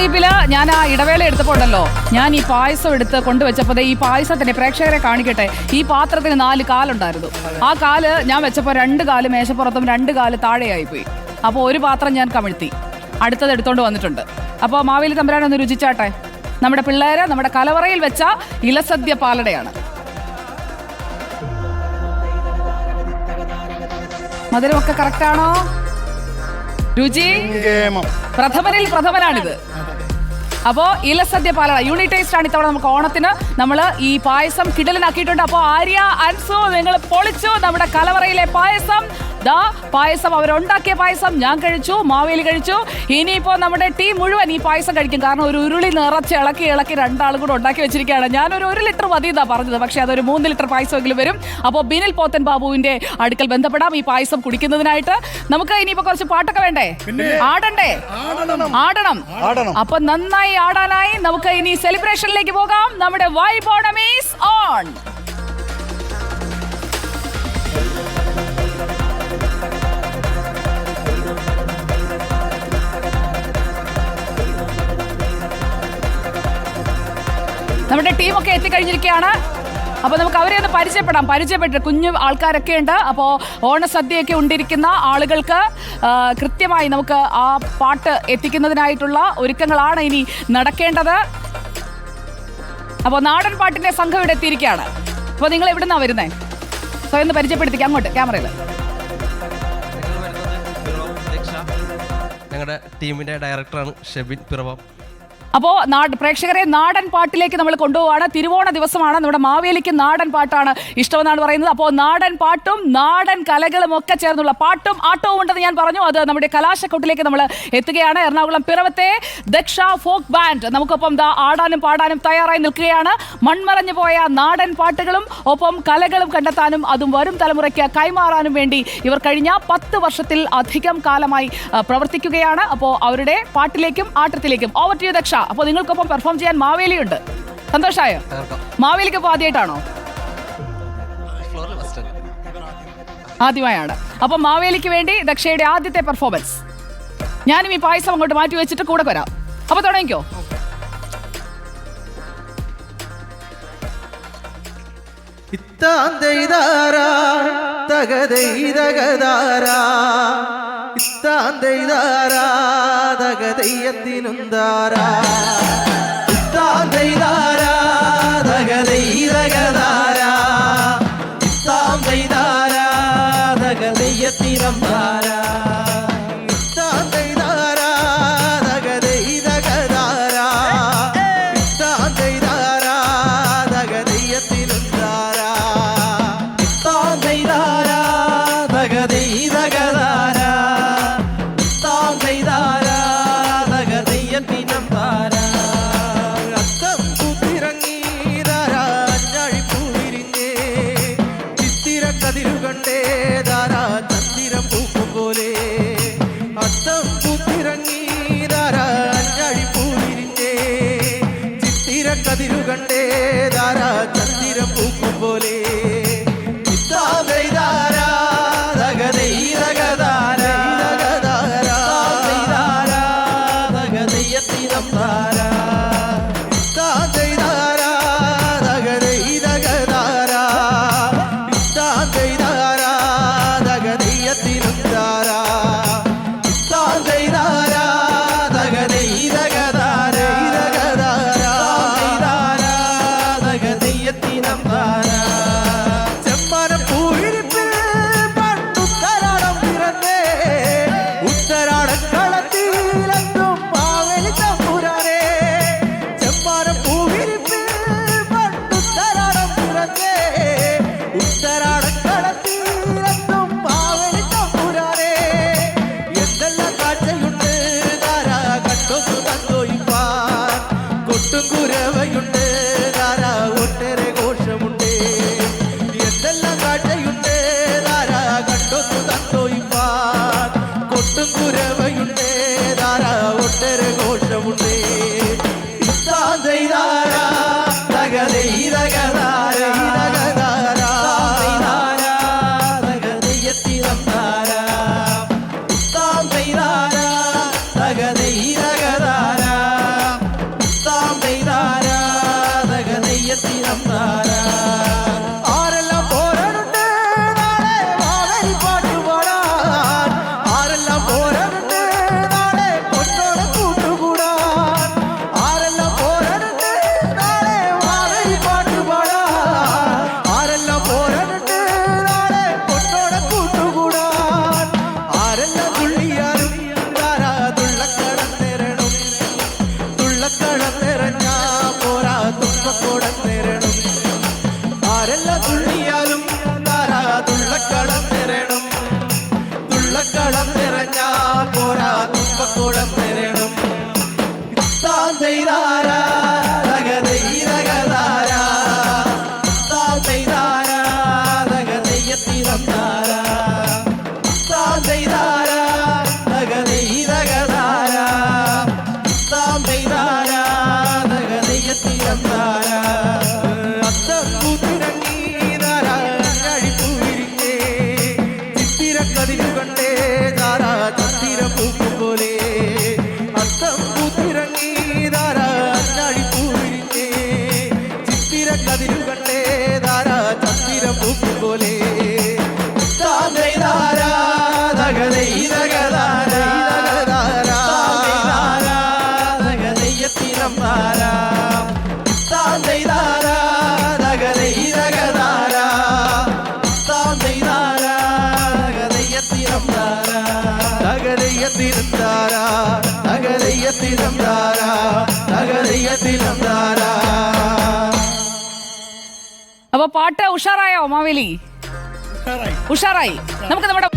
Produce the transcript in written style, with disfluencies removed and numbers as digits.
ടൈപ്പില് ഞാൻ ആ ഇടവേള എടുത്തപ്പോണ്ടല്ലോ, ഞാൻ ഈ പായസം എടുത്ത് കൊണ്ടുവച്ചപ്പോൾ ഈ പായസത്തിന്റെ പ്രേക്ഷകരെ കാണിക്കട്ടെ, ഈ പാത്രത്തിന് 4 കാലുണ്ടായിരുന്നു. ആ കാല് ഞാൻ വെച്ചപ്പോൾ 2 കാല് മേശപ്പുറത്തും 2 കാല് താഴെയായി പോയി. അപ്പോൾ ഒരു പാത്രം ഞാൻ കമിഴ്ത്തി, അടുത്തത് എടുത്തോണ്ട് വന്നിട്ടുണ്ട്. അപ്പോൾ മാവേലി തമ്പുരാനൊന്ന് രുചിച്ചാട്ടെ. നമ്മുടെ പിള്ളേര് നമ്മുടെ കലവറയിൽ വെച്ച ഇലസദ്യ പാലടയാണ്. മധുരമൊക്കെ കറക്റ്റാണോ? രുചി പ്രഥമനാണിത്. അപ്പോൾ ഇലസദ്യ പാലട യൂണിറ്റ് ടേസ്റ്റ് ആണ് ഇത്തവണ. നമുക്ക് ഓണത്തിന് നമ്മൾ ഈ പായസം കിടലിനാക്കിയിട്ടുണ്ട്. അപ്പോൾ ആര്യ, അൻസു, നിങ്ങൾ പൊളിച്ചു നമ്മുടെ കലവറയിലെ പായസം. പായസം അവരുണ്ടാക്കിയ പായസം ഞാൻ കഴിച്ചു, മാവേലി കഴിച്ചു. ഇനിയിപ്പോൾ നമ്മുടെ ടീം മുഴുവൻ ഈ പായസം കഴിക്കും. കാരണം ഒരു ഉരുളി നിറച്ച് ഇളക്കി 2 കൂടെ ഉണ്ടാക്കി വെച്ചിരിക്കുകയാണ്. ഞാനൊരു 1 ലിറ്റർ മതി എന്നാണ് പറഞ്ഞത്, പക്ഷേ അതൊരു 3 ലിറ്റർ പായസമെങ്കിലും വരും. അപ്പോൾ ബിനിൽ പോത്തൻ ബാബുവിന്റെ അടുക്കൽ ബന്ധപ്പെടാം ഈ പായസം കുടിക്കുന്നതിനായിട്ട്. നമുക്ക് ഇനിയിപ്പോൾ കുറച്ച് പാട്ടൊക്കെ വേണ്ടേ? ആടണം. അപ്പൊ നന്നായി ആടാനായി നമുക്ക് ഇനി സെലിബ്രേഷനിലേക്ക് പോകാം. നമ്മുടെ വൈബ് ഓണം ഈസ് ഓൺ. നമ്മുടെ ടീമൊക്കെ എത്തിക്കഴിഞ്ഞിരിക്കുകയാണ്. അപ്പോൾ നമുക്ക് അവരെ ഒന്ന് പരിചയപ്പെട്ട് കുഞ്ഞു ആൾക്കാരൊക്കെ ഉണ്ട്. അപ്പോൾ ഓണസദ്യയൊക്കെ ഉണ്ടിരിക്കുന്ന ആളുകൾക്ക് കൃത്യമായി നമുക്ക് ആ പാട്ട് എത്തിക്കുന്നതിനായിട്ടുള്ള ഒരുക്കങ്ങളാണ് ഇനി നടക്കേണ്ടത്. അപ്പോൾ നാടൻ പാട്ടിന്റെ സംഘം ഇവിടെ എത്തിയിരിക്കുകയാണ്. അപ്പോൾ നിങ്ങൾ എവിടുന്നാണ് വരുന്നത്? സ്വയം ഒന്ന് പരിചയപ്പെടുത്തിക്കാം അങ്ങോട്ട് ക്യാമറയിൽ. ഞങ്ങളുടെ ടീമിന്റെ ഡയറക്ടറാണ് ഷെബിൻ പിറവം. അപ്പോൾ പ്രേക്ഷകരെ നാടൻ പാട്ടിലേക്ക് നമ്മൾ കൊണ്ടുപോവാണ്. തിരുവോണ ദിവസമാണ്. നമ്മുടെ മാവേലിക്ക് നാടൻ പാട്ടാണ് ഇഷ്ടമെന്നാണ് പറയുന്നത്. അപ്പോൾ നാടൻ പാട്ടും നാടൻ കലകളും ഒക്കെ ചേർന്നുള്ള പാട്ടും ആട്ടവും ഉണ്ടെന്ന് ഞാൻ പറഞ്ഞു. അത് നമ്മുടെ കലാശക്കൊട്ടിലേക്ക് നമ്മൾ എത്തുകയാണ്. എറണാകുളം പിറവത്തെ ദക്ഷ ഫോക്ക് ബാൻഡ് നമുക്കൊപ്പം ആടാനും പാടാനും തയ്യാറായി നിൽക്കുകയാണ്. മൺമറഞ്ഞു പോയ നാടൻ പാട്ടുകളും ഒപ്പം കലകളും കണ്ടെത്താനും അതും വരും തലമുറയ്ക്ക് കൈമാറാനും വേണ്ടി ഇവർ കഴിഞ്ഞ 10 വർഷത്തിൽ അധികം കാലമായി പ്രവർത്തിക്കുകയാണ്. അപ്പോൾ അവരുടെ പാട്ടിലേക്കും ആട്ടത്തിലേക്കും ഓവർ ടു ദക്ഷ. അപ്പോൾ നിങ്ങൾക്കൊപ്പം പെർഫോം ചെയ്യാൻ മാവേലിയുണ്ട്. സന്തോഷായോ? മാവേലിക്കൊപ്പം ആദ്യമായിട്ടാണോ? ആദ്യമായാണ്. അപ്പം മാവേലിക്ക് വേണ്ടി ദക്ഷയുടെ ആദ്യത്തെ പെർഫോമൻസ്. ഞാനും ഈ പായസം അങ്ങോട്ട് മാറ്റി വെച്ചിട്ട് കൂടെ വരാം. അപ്പൊ തുടങ്ങിക്കോ. അപ്പൊ പാട്ട് ഉഷാറായോ മാവേലി? ഉഷാറായി. നമുക്ക് നമ്മുടെ